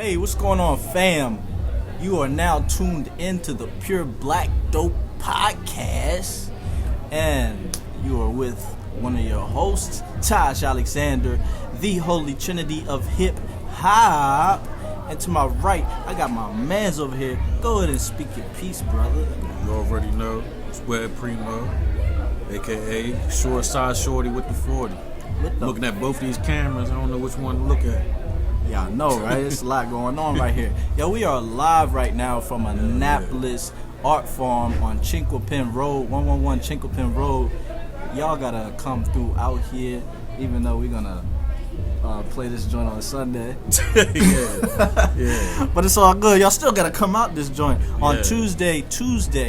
Hey, what's going on, fam? You are now tuned into the Pure Black Dope Podcast, and you are with one of your hosts, Taj AlexandHer, the Holy Trinity of Hip Hop. And to my right, I got my mans over here. Go ahead and speak your piece, brother. You already know, it's Webb Primo, a.k.a. Short Side Shorty with the 40. Looking at both these cameras, I don't know which one to look at. Y'all know, right? There's a lot going on right here. Yo, we are live right now from Annapolis Art Farm on Chinquapin Road, 111 Chinquapin Road. Y'all gotta come through out here, even though we're gonna play this joint on Sunday. yeah. But it's all good. Y'all still gotta come out this joint. On Tuesday,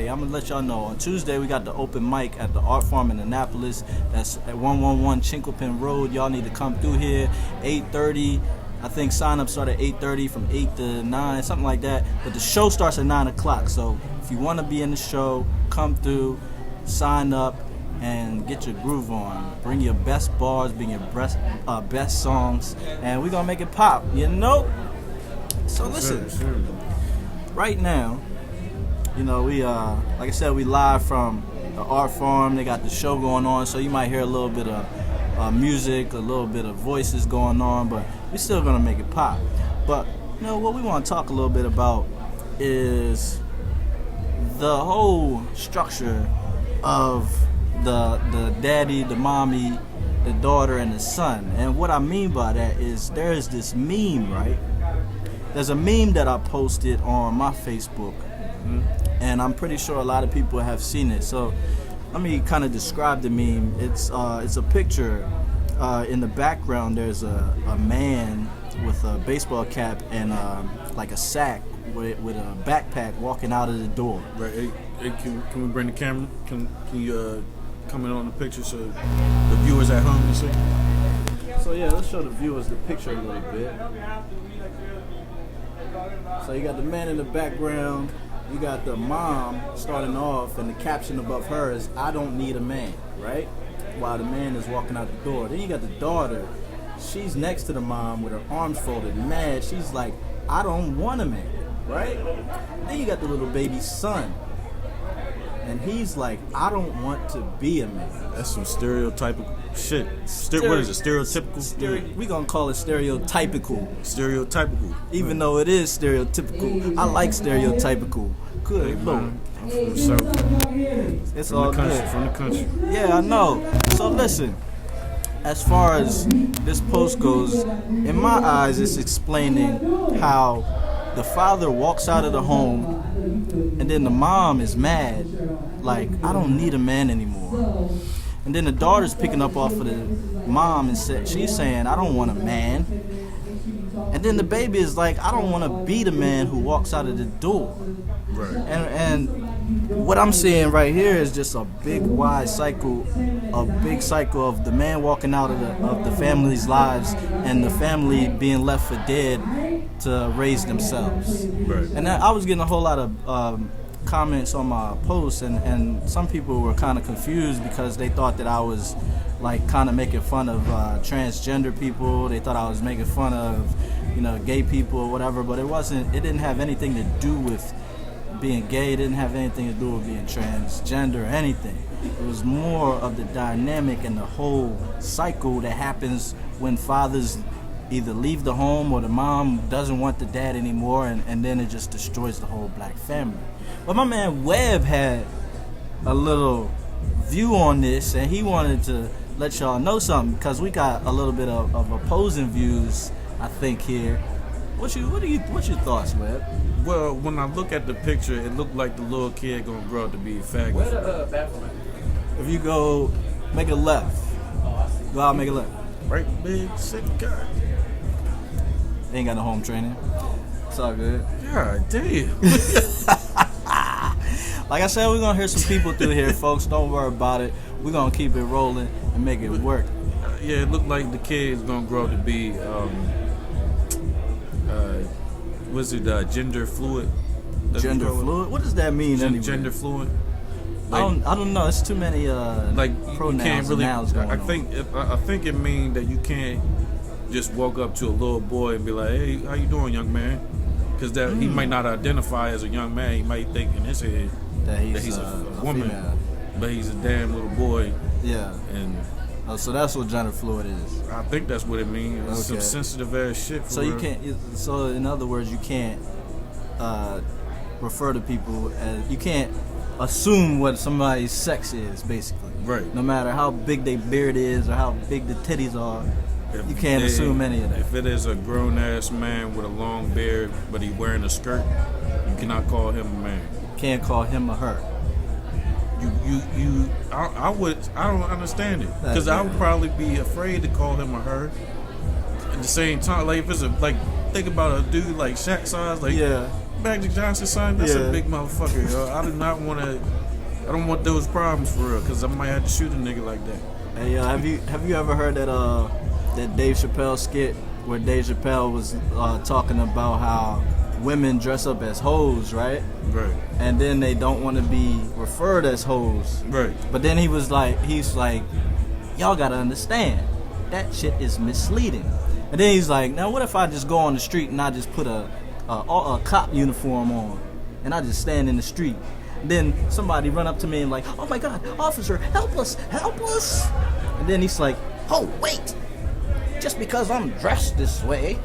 I'm gonna let y'all know. On Tuesday, we got the open mic at the Art Farm in Annapolis. That's at 111 Chinquapin Road. Y'all need to come through here, 8:30. I think sign-ups start at 8:30 from 8 to 9, something like that. But the show starts at 9 o'clock. So if you want to be in the show, come through, sign up, and get your groove on. Bring your best bars, bring your best songs, and we're going to make it pop, you know? So listen, right now, you know, we, like I said, we live from the Art Farm. They got the show going on, so you might hear a little bit of music, a little bit of voices going on, but we're still gonna make it pop. But you know what we want to talk a little bit about is the whole structure of the daddy, the mommy, the daughter, and the son. And what I mean by that is there is this meme, right? There's a meme that I posted on my Facebook, and I'm pretty sure a lot of people have seen it. So let me kind of describe the meme. It's a picture. In the background, there's a man with a baseball cap and like a sack with a backpack walking out of the door. Right. Hey, can we bring the camera? Can you comment on the picture so the viewers at home can see? So yeah, let's show the viewers the picture a little bit. So you got the man in the background. You got the mom starting off, and the caption above her is, "I don't need a man," right? While the man is walking out the door. Then you got the daughter. She's next to the mom with her arms folded, mad. She's like, "I don't want a man," right? Then you got the little baby son. And he's like, "I don't want to be a man." That's some stereotypical shit. What is it? Stereotypical? We gonna call it stereotypical. Stereotypical. Even though it is stereotypical. I like stereotypical. Good Lord. I'm from the South. It's all good. From the country. Yeah, I know. So listen, as far as this post goes, in my eyes, it's explaining how the father walks out of the home, and then the mom is mad, like, "I don't need a man anymore." And then the daughter's picking up off of the mom and she's saying, "I don't want a man." And then the baby is like, "I don't want to be the man who walks out of the door." Right. And what I'm seeing right here is just a big wide cycle, of the man walking out of the family's lives and the family being left for dead to raise themselves. Right. And I was getting a whole lot of comments on my post, and some people were kind of confused because they thought that I was like kind of making fun of transgender people. They thought I was making fun of, gay people or whatever, but it wasn't. It didn't have anything to do with being gay. It didn't have anything to do with being transgender or anything. It was more of the dynamic and the whole cycle that happens when fathers either leave the home or the mom doesn't want the dad anymore, and then it just destroys the whole black family. But my man Webb had a little view on this, and he wanted to let y'all know something because we got a little bit of opposing views, I think, here. What's your thoughts, Webb? Well, when I look at the picture, it looked like the little kid gonna grow up to be a faggot. Where's the bathroom? If you go make a left, go out and make a left. Right, big sick guy. They ain't got no home training. It's all good. God damn. Like I said, we're gonna hear some people through here, folks. Don't worry about it. We're gonna keep it rolling and make it work. Yeah, it looked like the kid is gonna grow up to be gender fluid? Gender fluid? What does that mean anyway? Gender fluid? Like, I don't know. It's too many like pronouns you can't really, and nouns going I think it means that you just walk up to a little boy and be like, "Hey, how you doing, young man?" Because he might not identify as a young man. He might think in his head that he's a woman, female. but he's a damn little boy. Yeah. And so that's what gender fluid is. I think that's what it means. It's some sensitive ass shit. So you can't. So in other words, you can't refer to people as, you can't assume what somebody's sex is, basically. Right. No matter how big their beard is or how big the titties are, you can't assume any of that. If it is a grown ass man with a long beard, but he wearing a skirt, you cannot call him a man. Can't call him or her. I don't understand it, because I would probably be afraid to call him or her. At the same time, like if it's think about a dude like Shaq size, like Magic Johnson son, that's a big motherfucker. Yo. I do not want to. I don't want those problems for real, because I might have to shoot a nigga like that. Hey, have you ever heard that Dave Chappelle skit where Dave Chappelle was talking about how women dress up as hoes, right? Right. And then they don't want to be referred as hoes. Right. But then he's like, y'all gotta understand, that shit is misleading. And then he's like, now what if I just go on the street and I just put a cop uniform on and I just stand in the street? Then somebody run up to me and like, oh my God, officer, help us. And then he's like, oh wait, just because I'm dressed this way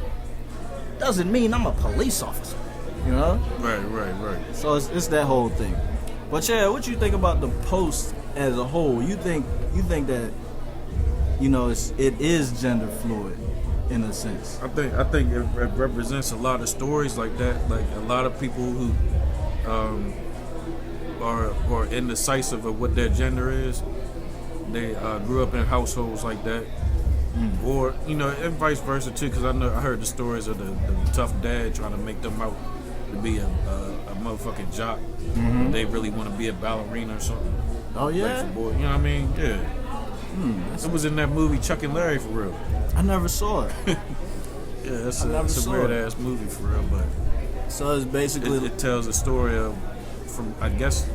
doesn't mean I'm a police officer, you know? Right. So it's that whole thing. But yeah, what you think about the post as a whole? You think that, you know, it is gender fluid in a sense? I think it represents a lot of stories like that. Like a lot of people who are indecisive of what their gender is. They grew up in households like that. Or, you know, and vice versa too, because I heard the stories of the tough dad trying to make them out to be a motherfucking jock. They really want to be a ballerina or something. Oh yeah? Like, boy, you know what I mean? Yeah. It was in that movie Chuck and Larry for real. I never saw it. Yeah, it's a weird ass movie for real, but so it's basically it tells a story of, from I guess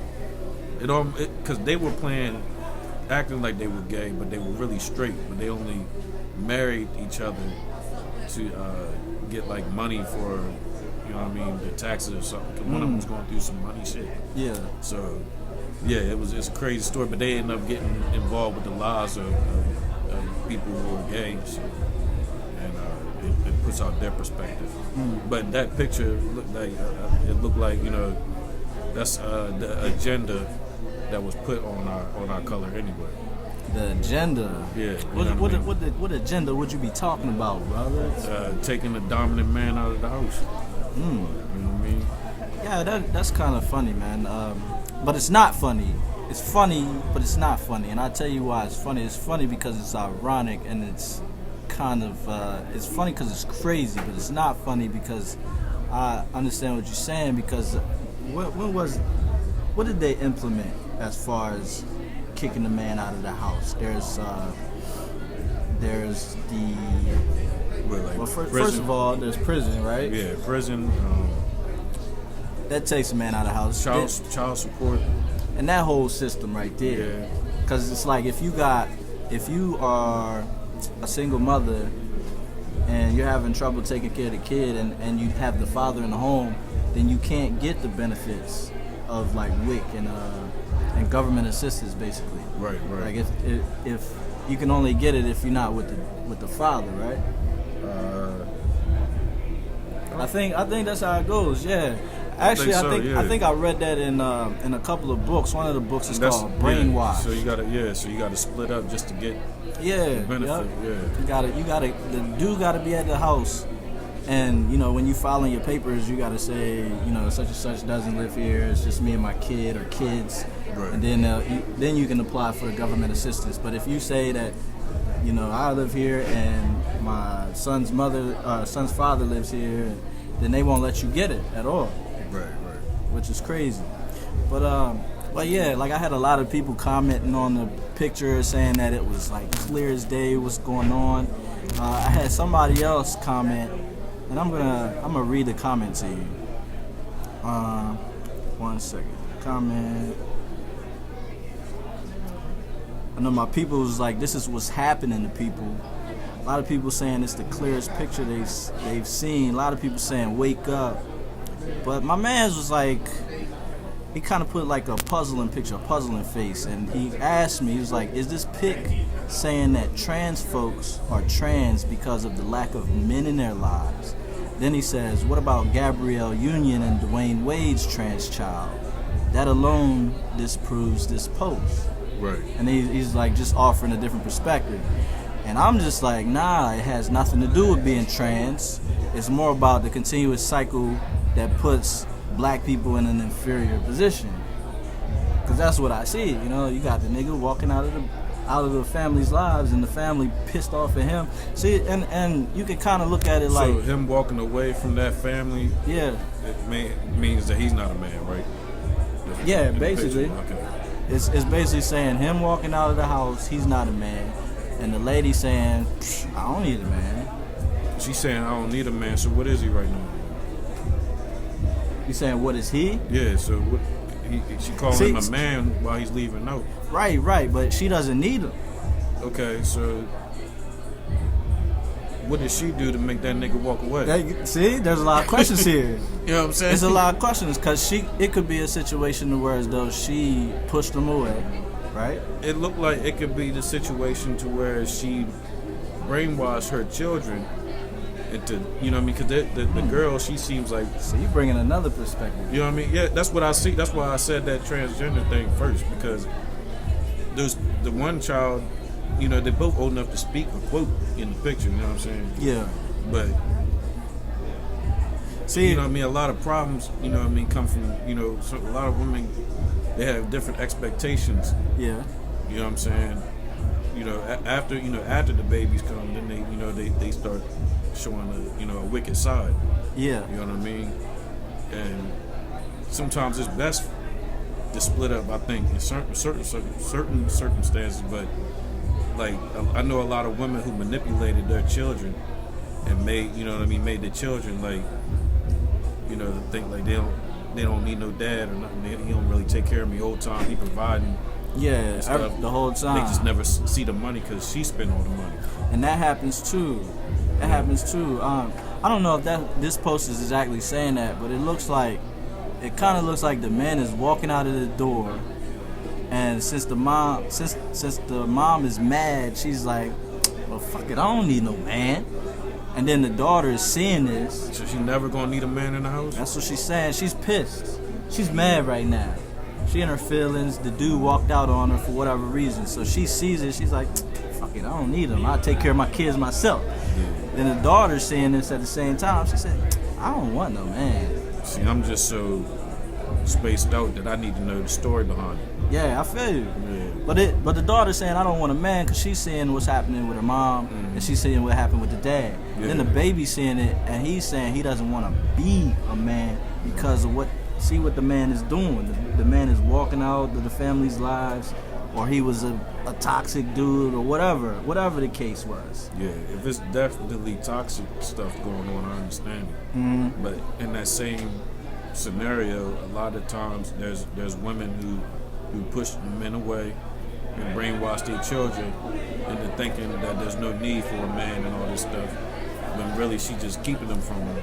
because they were acting like they were gay, but they were really straight, but they only married each other to get like money for, you know what I mean, the taxes or something, because one of them was going through some money shit. Yeah. So yeah, it's a crazy story, but they ended up getting involved with the lives of people who are gay and shit. And it puts out their perspective. But that picture looked like, you know, that's the agenda that was put on our color anyway. The agenda. Yeah. What agenda would you be talking about, brother? Taking the dominant man out of the house. You know what I mean? Yeah, that's kind of funny, man. But it's not funny. It's funny, but it's not funny. And I'll tell you why it's funny. It's funny because it's ironic, and it's kind of it's funny because it's crazy, but it's not funny because I understand what you're saying. Because what did they implement as far as kicking the man out of the house? There's first of all, there's prison, right? Yeah, prison. That takes a man out of the house. Child support. And that whole system right there. Yeah. Because it's like if you are a single mother and you're having trouble taking care of the kid, and you have the father in the home, then you can't get the benefits of like WIC and government assistance, basically. Right. Like if you can only get it if you're not with the father, right? I think that's how it goes. Yeah. Actually, I think I read that in a couple of books. One of the books is called Brainwash. Yeah, so you gotta split up just to get the benefit. Yep. Yeah. The dude gotta be at the house, and you know when you filing your papers, you gotta say, you know, such and such doesn't live here. It's just me and my kid or kids, right. And then you can apply for the government assistance. But if you say that, you know, I live here and my son's father lives here, then they won't let you get it at all. Right. Which is crazy. But yeah, like I had a lot of people commenting on the picture saying that it was like clear as day what's going on. I had somebody else comment, and I'm gonna read the comment to you. 1 second. Comment. I know my people was like, this is what's happening to people. A lot of people saying it's the clearest picture they've seen. A lot of people saying wake up. But my man's was like, he kind of put like a puzzling picture, a puzzling face, and he asked me, he was like, is this pic saying that trans folks are trans because of the lack of men in their lives? Then he says, what about Gabrielle Union and Dwayne Wade's trans child? That alone disproves this post. Right. And he's like just offering a different perspective. And I'm just like, nah, it has nothing to do with being trans. It's more about the continuous cycle that puts black people in an inferior position. Because that's what I see. You know, you got the nigga walking out of the family's lives and the family pissed off at him. See, and you can kind of look at it like... So him walking away from that family, yeah, it means that he's not a man, right? Yeah, basically. Okay. It's basically saying him walking out of the house, he's not a man. And the lady saying, I don't need a man. She's saying, I don't need a man, so what is he right now? You saying, what is he? Yeah, so what, she calling him a man while he's leaving out. Right, but she doesn't need him. Okay, so what did she do to make that nigga walk away? See, there's a lot of questions here. You know what I'm saying? There's a lot of questions because it could be a situation where as though she pushed him away, right? It looked like it could be the situation to where she brainwashed her children into, you know what I mean? Because the girl, she seems like... So you bringing another perspective. You know what I mean? Yeah, that's what I see. That's why I said that transgender thing first, because there's the one child, you know, they're both old enough to speak or quote in the picture, you know what I'm saying? Yeah. But, see, you know what I mean? A lot of problems, you know what I mean, come from, you know, a lot of women, they have different expectations. Yeah. You know what I'm saying? You know, after the babies come, then they start showing a wicked side. Yeah. You know what I mean? And sometimes it's best to split up, I think, in certain circumstances. But like, I know a lot of women who manipulated their children and made, you know what I mean, made the children like, you know, think like they don't need no dad or nothing. He don't really take care of me all the time. He providing. Yeah, the whole time. They just never see the money because she spent all the money. And that happens too. That happens too. I don't know if this post is exactly saying that, but it kind of looks like the man is walking out of the door, and since the mom is mad, she's like, well, fuck it, I don't need no man. And then the daughter is seeing this. So she never gonna need a man in the house? That's what she's saying. She's pissed. She's mad right now. She in her feelings. The dude walked out on her for whatever reason. So she sees it. She's like, fuck it, I don't need him. I'll take care of my kids myself. Yeah. Then the daughter's seeing this at the same time. She said, I don't want no man. See, I'm just so spaced out that I need to know the story behind it. Yeah, I feel you. Yeah. But the daughter's saying, I don't want a man because she's seeing what's happening with her mom, and she's seeing what happened with the dad. Yeah. Then the baby's seeing it, and he's saying he doesn't want to be a man because of what the man is doing. The man is walking out of the family's lives, or he was a toxic dude, or whatever the case was. Yeah, if it's definitely toxic stuff going on, I understand it. Mm-hmm. But in that same scenario, a lot of times there's women who push the men away and brainwash their children into thinking that there's no need for a man and all this stuff, when really she's just keeping them from him.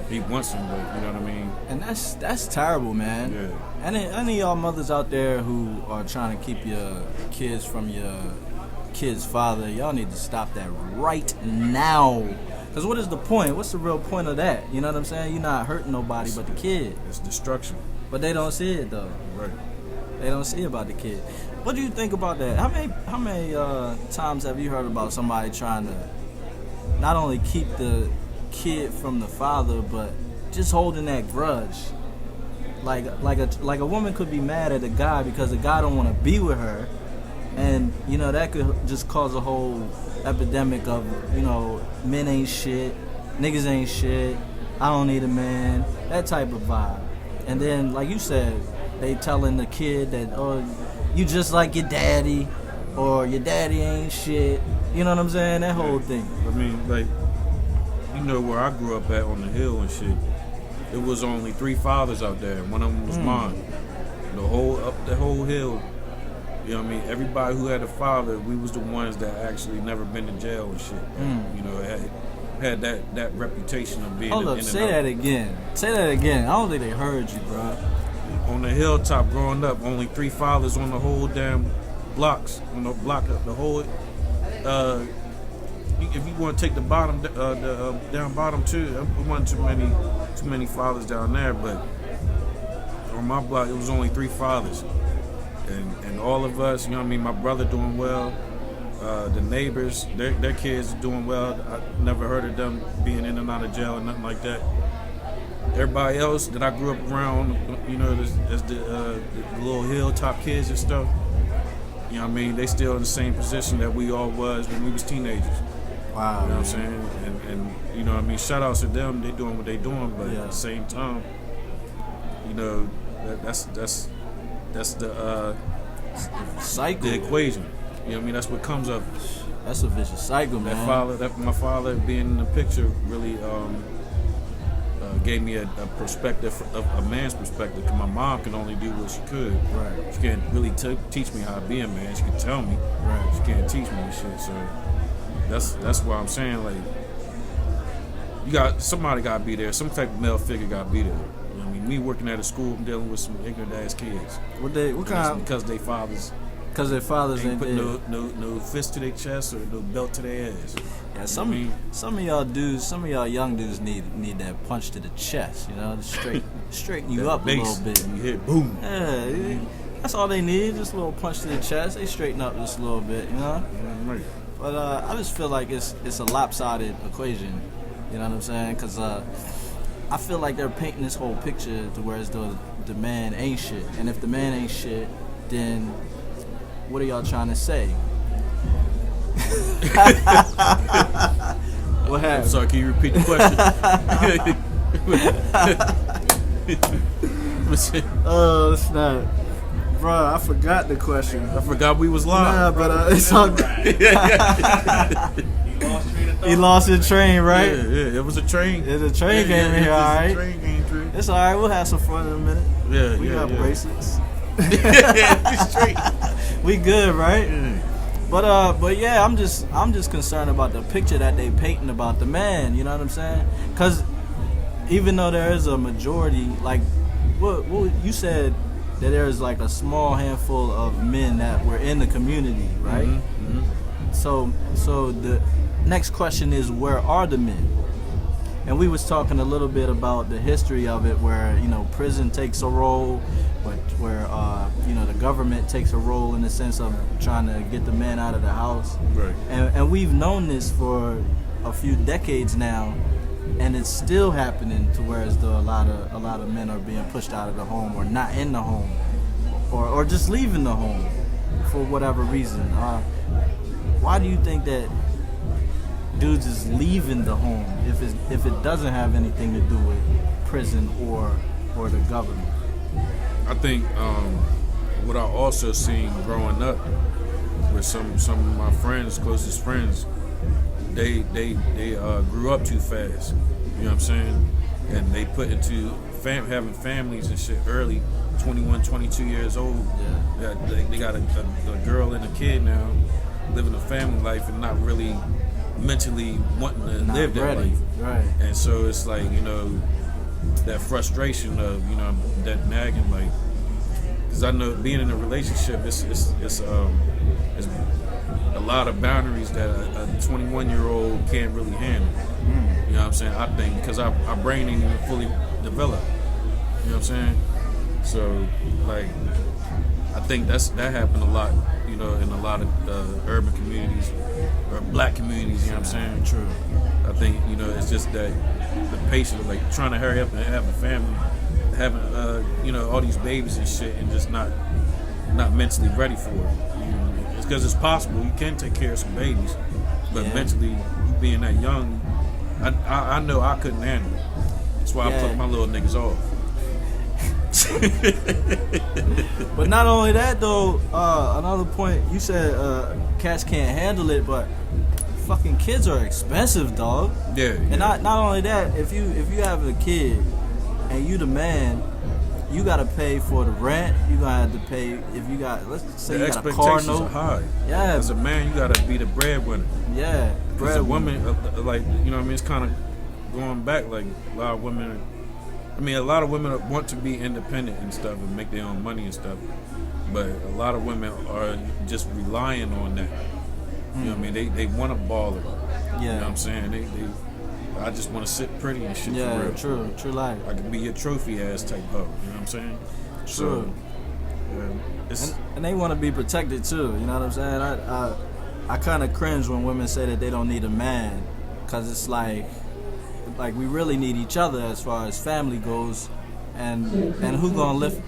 He wants them, but you know what I mean? And that's terrible, man. Yeah. Any of y'all mothers out there who are trying to keep your kids from your kid's father, y'all need to stop that right now. Because what is the point? What's the real point of that? You know what I'm saying? You're not hurting nobody but the kid. It's destruction. But they don't see it, though. Right. They don't see about the kid. What do you think about that? How many times have you heard about somebody trying to not only keep the kid from the father, but just holding that grudge? Like a woman could be mad at a guy because the guy don't want to be with her, and you know that could just cause a whole epidemic of, you know, men ain't shit, niggas ain't shit, I don't need a man, that type of vibe. And then, like you said, they telling the kid that, oh, you just like your daddy, or your daddy ain't shit. You know what I'm saying? That whole thing. I mean, like, you know where I grew up at on the hill and shit. It was only 3 fathers out there, and one of them was mine. The whole hill, You know what I mean? Everybody who had a father, we was the ones that actually never been to jail and shit. You know, had that reputation of being Hold up, say that again. Say that again. I don't think they heard you, bro. On the hilltop growing up, only 3 fathers on the whole damn blocks. On the block, the whole. If you want to take the bottom, down bottom too, there wasn't too many fathers down there. But on my block, it was only 3 fathers, and all of us. You know what I mean? My brother doing well. The neighbors, their kids are doing well. I never heard of them being in and out of jail or nothing like that. Everybody else that I grew up around, you know, as the little hilltop kids and stuff, you know what I mean? They still in the same position that we all was when we was teenagers. Wow. You know what I'm saying? And you know what I mean? Shout outs to them. They doing what they doing, but at the same time, you know, that's the cycle. The equation. You know what I mean? That's what comes of it. That's a vicious cycle, man. My father being in the picture really gave me a perspective, a man's perspective. Because my mom can only do what she could. Right. She can't really teach me how to be a man. She can tell me. Right. She can't teach me this shit. So that's why I'm saying, like, somebody got to be there. Some type of male figure got to be there. You know what I mean? Me working at a school, I'm dealing with some ignorant ass kids. What kind? Because they fathers. Because their fathers ain't put there. no fist to their chest or no belt to their ass. Yeah, some of y'all dudes, some of y'all young dudes need that punch to the chest, you know, to straighten you up a little bit. You hit boom. Yeah, that's all they need, just a little punch to the chest. They straighten up just a little bit, you know. Right. But I just feel like it's a lopsided equation, you know what I'm saying? Because I feel like they're painting this whole picture to where as though the man ain't shit, and if the man ain't shit, then what are y'all trying to say? What happened? I'm sorry, can you repeat the question? Oh, snap. Bro, I forgot the question. I forgot we was live. Nah, but it's all good. He lost his train, right? Yeah, it was a train. It's a train game in here, all right? Train game, true. It's all right, we'll have some fun in a minute. We got bracelets. Straight. We good, right? Yeah. But yeah, I'm just concerned about the picture that they painting about the man. You know what I'm saying? Because even though there is a majority, like what you said, that there is like a small handful of men that were in the community, right? Mm-hmm. Mm-hmm. So the next question is, where are the men? And we was talking a little bit about the history of it, where, you know, prison takes a role, but where you know, the government takes a role in the sense of trying to get the men out of the house. Right. And we've known this for a few decades now, and it's still happening to where as though a lot of men are being pushed out of the home, or not in the home, or just leaving the home for whatever reason. Why do you think that dudes is leaving the home if it doesn't have anything to do with prison or the government? I think what I also seen growing up with some of my friends, closest friends, they grew up too fast. You know what I'm saying? And they put into having families and shit early, 21, 22 years old. Yeah. They got a girl and a kid now, living a family life and not really mentally wanting to live that life. Right. And so it's like, you know, that frustration of, you know, that nagging, like, because I know being in a relationship, it's a lot of boundaries that a 21-year-old can't really handle. You know what I'm saying? I think because our brain ain't even fully developed. You know what I'm saying? So, like, I think that happened a lot, you know, in a lot of urban communities or black communities. You know what I'm saying? True. I think, you know, it's just that the patience, like trying to hurry up and have a family, having you know, all these babies and shit, and just not mentally ready for it. You know, it's because it's possible. You can take care of some babies, but mentally, you being that young, I know I couldn't handle it. That's why I pluck my little niggas off. But not only that though, another point, you said cats can't handle it, but fucking kids are expensive, dog. Yeah. And not only that, if you have a kid and you the man, you gotta pay for the rent. You gonna have to pay if you got. Let's say The you got a car expectations note. are high. Yeah. As a man, you gotta be the breadwinner. Yeah, As a woman, like, you know what I mean, it's kind of going back. Like a lot of women. I mean, a lot of women want to be independent and stuff and make their own money and stuff. But a lot of women are just relying on that. You know what I mean? They want a baller. Yeah. You know what I'm saying? I just want to sit pretty and shit Yeah, for real. true life. I could be your trophy ass type hoe. You know what I'm saying? True. So, it's And they want to be protected too. You know what I'm saying? I kind of cringe when women say that they don't need a man, because it's like we really need each other as far as family goes. And who gonna lift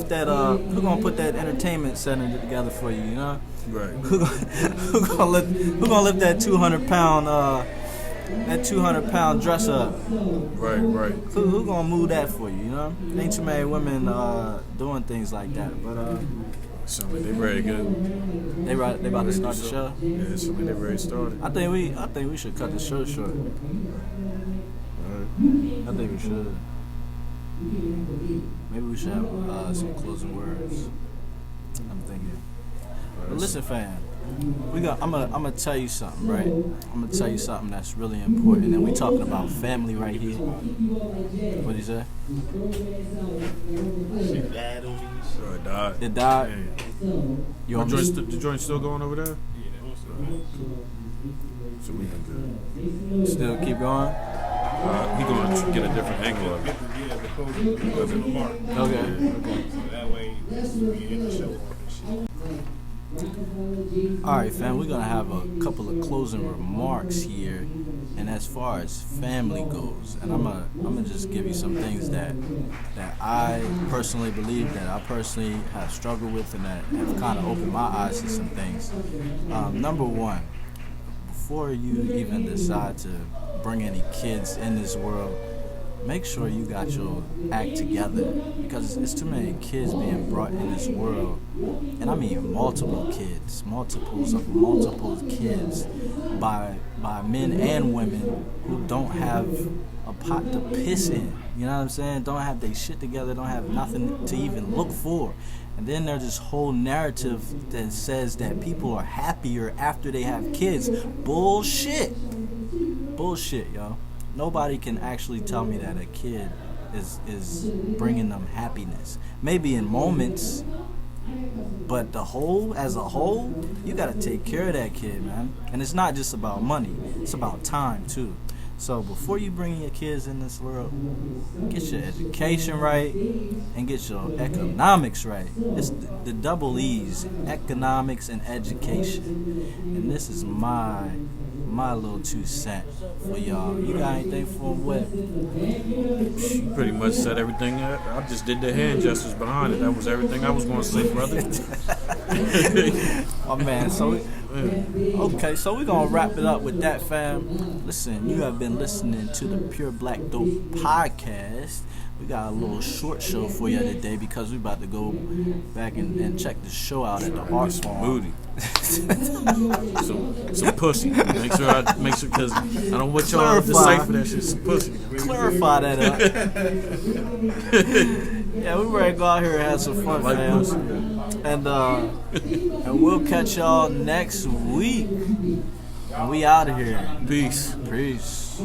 that who gonna put that entertainment center together for you? You know? right. Who gonna lift that 200-pound dress up? Right. Who gonna move that for you? You know? Ain't too many women doing things like that. But So they ready to go. they about to start the show. Yeah, so they ready to start it. I think we should cut the show short. Alright. I think we should. Maybe we should have some closing words. I'm thinking. But listen, fam, I'm gonna tell you something, right? I'm gonna tell you something that's really important, and we talking about family right here. What you say? Shit died on me. So it died. It died. Yeah. You want me to- The joint still going over there? Yeah, that was So we can good. still keep going? He going to get a different angle of it. yeah, the closing remark. Okay. So that way we can get the show off and shit. All right, fam. We're gonna have a couple of closing remarks here, and as far as family goes, and I'm gonna just give you some things that I personally believe, that I personally have struggled with, and that have kind of opened my eyes to some things. Number one, before you even decide to bring any kids in this world, make sure you got your act together, because it's too many kids being brought in this world, and I mean multiples of multiple kids by men and women who don't have a pot to piss in. You know what I'm saying? Don't have their shit together, don't have nothing to even look for. And then there's this whole narrative that says that people are happier after they have kids. Bullshit, yo. Nobody can actually tell me that a kid is bringing them happiness. Maybe in moments, but as a whole, you gotta take care of that kid, man. And it's not just about money; it's about time too. So before you bring your kids in this world, get your education right and get your economics right. It's the double E's: economics and education. And this is my little 2 cents for y'all. You got anything for what? You pretty much said everything. I just did the hand gestures behind it. That was everything I was going to say, brother. Oh man, so we're gonna wrap it up with that, fam. Listen, you have been listening to the Pure Black Dope podcast. We got a little short show for you today because we about to go back and check the show out at the art farm. Booty. some pussy. Make sure because I don't want y'all to decipher that shit. Some pussy. Clarify that up. Yeah, we ready to go out here and have some fun, Like fam. pussy. And we'll catch y'all next week. And we out of here. Peace. Peace.